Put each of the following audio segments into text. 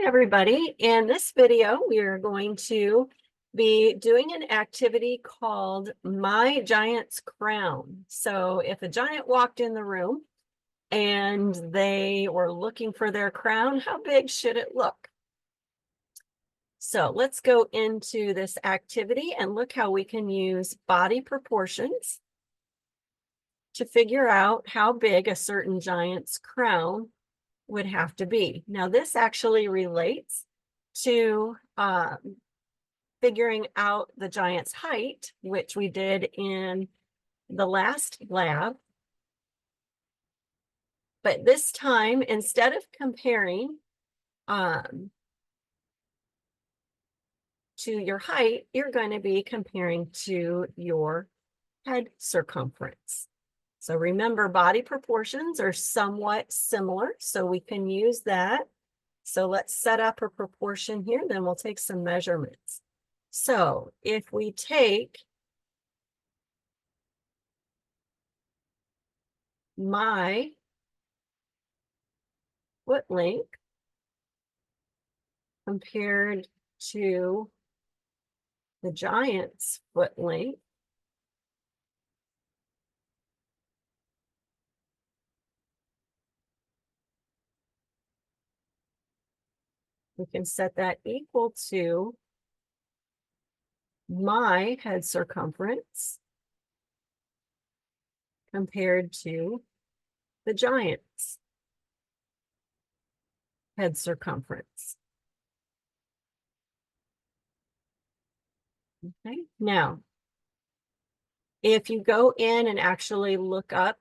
Hi, everybody. In this video, we are going to be doing an activity called My Giant's Crown. So if a giant walked in the room and they were looking for their crown, how big should it look? So let's go into this activity and look how we can use body proportions to figure out how big a certain giant's crown would have to be. Now, this actually relates to figuring out the giant's height, which we did in the last lab. But this time, instead of comparing to your height, you're going to be comparing to your head circumference. So remember, body proportions are somewhat similar, so we can use that. So let's set up a proportion here, then we'll take some measurements. So if we take my foot length compared to the giant's foot length, we can set that equal to my head circumference compared to the giant's head circumference. Okay, now, if you go in and actually look up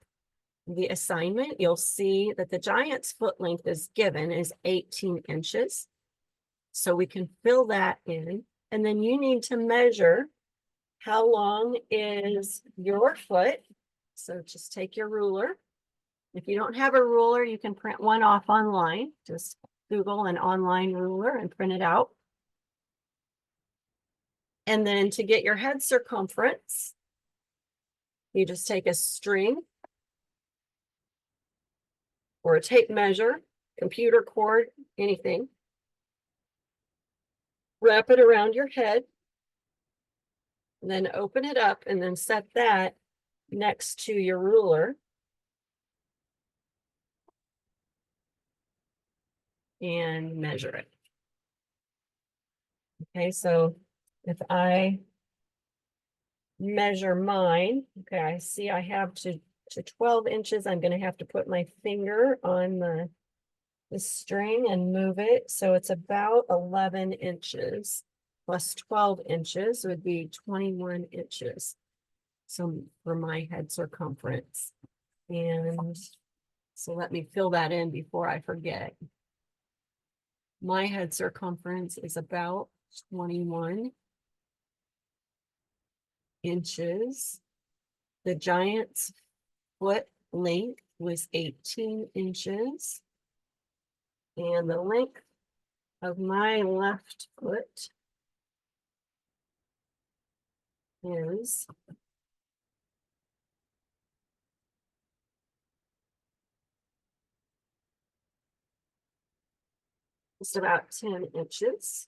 the assignment, you'll see that the giant's foot length is given is 18 inches. So we can fill that in, and then you need to measure how long is your foot. So just take your ruler. If you don't have a ruler, you can print one off online. Just Google an online ruler and print it out. And then to get your head circumference, you just take a string or a tape measure, computer cord, anything. Wrap it around your head, and then open it up and then set that next to your ruler. And measure it. Okay, so if I measure mine, okay, I see I have to 12 inches. I'm going to have to put my finger on the string and move it. So it's about 11 inches plus 12 inches would be 21 inches. So for my head circumference. And so let me fill that in before I forget. My head circumference is about 21 inches. The giant's foot length was 18 inches. And the length of my left foot is just about 10 inches.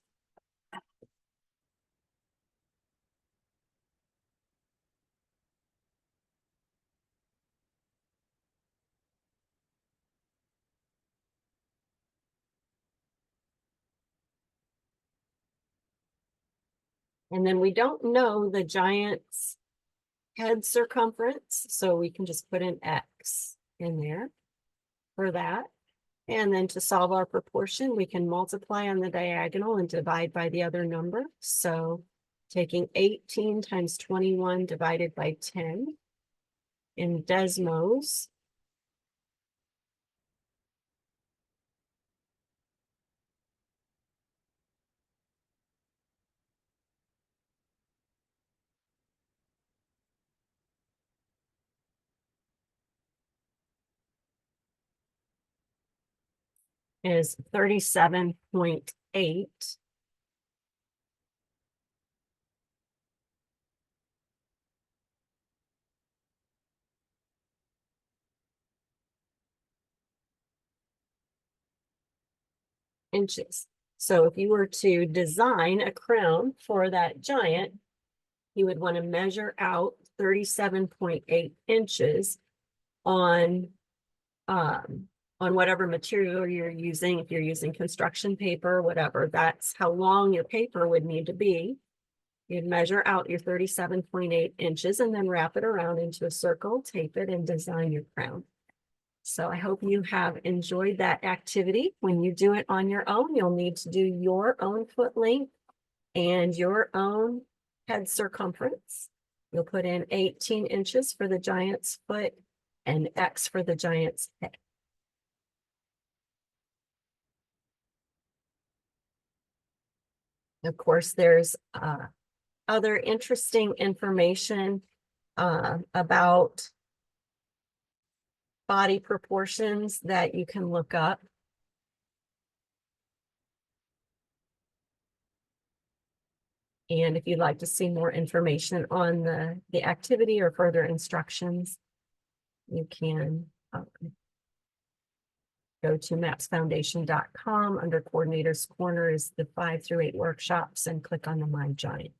And then we don't know the giant's head circumference, so we can just put an X in there for that. And then to solve our proportion, we can multiply on the diagonal and divide by the other number. So taking 18 times 21 divided by 10 in Desmos, is 37.8. Inches. So if you were to design a crown for that giant, you would want to measure out 37.8 inches on whatever material you're using. If you're using construction paper, whatever, that's how long your paper would need to be. You'd measure out your 37.8 inches and then wrap it around into a circle, tape it, and design your crown. So I hope you have enjoyed that activity. When you do it on your own, you'll need to do your own foot length and your own head circumference. You'll put in 18 inches for the giant's foot and X for the giant's head. Of course, there's other interesting information about body proportions that you can look up. And if you'd like to see more information on the activity or further instructions, you can go to mapsfoundation.com. Under Coordinator's Corner is the 5 through 8 workshops, and click on the My Giant.